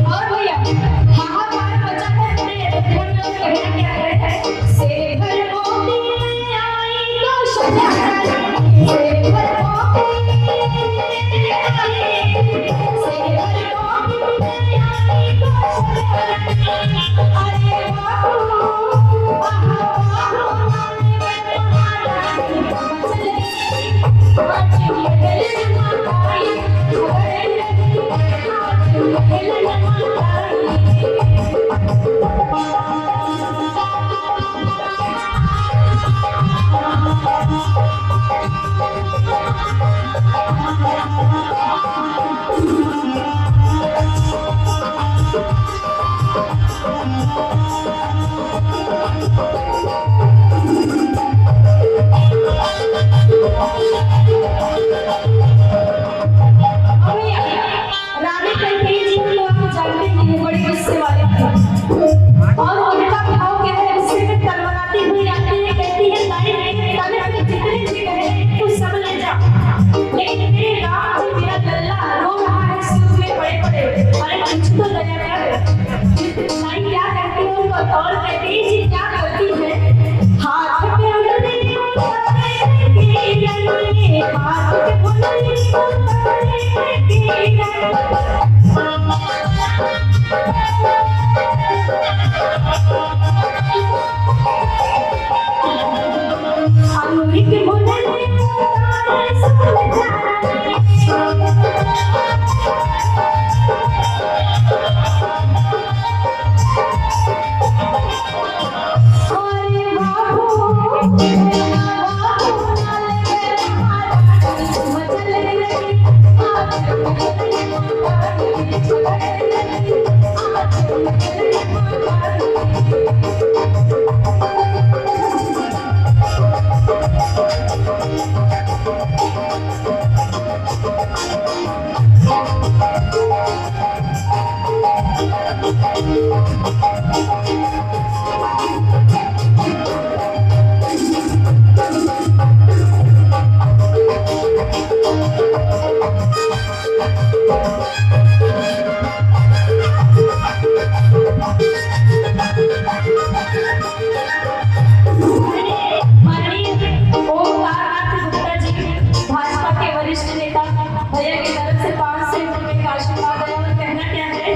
और भैया हाहाकार मचा है अपने अयोध्या में। कहना क्या है, शेर घर मोती में आई तो शजा डाली, शेर घर मोती में आई, शेर घर मोती में आई तो शजा डाली। अरे बाबू आहा बाबू नाले में तुम्हारा मचले, आज ये माताई घरे लगी, आज ये रानी कन्हैया जी को आप जानते हैं, बड़ी गुस्से वाली थी। और उनका भाव क्या है, गुस्से में तलवराती हुई आती है, कहती है ताई ताले में जितने भी कहे तू सब ले जा, लेकिन मेरे राम जी मेरा लल्ला रो रहा है, सिर में पड़े पड़े, अरे कुछ तो दया कर। ताई क्या कहती है उनको, और कहती है जी क्या करती है, हाथ पे उंगली उठाए, हाथ पे उंगली अंगूरी के मुने भैया की तरफ से 500 रुपए का आशीर्वाद है। और कहना क्या है,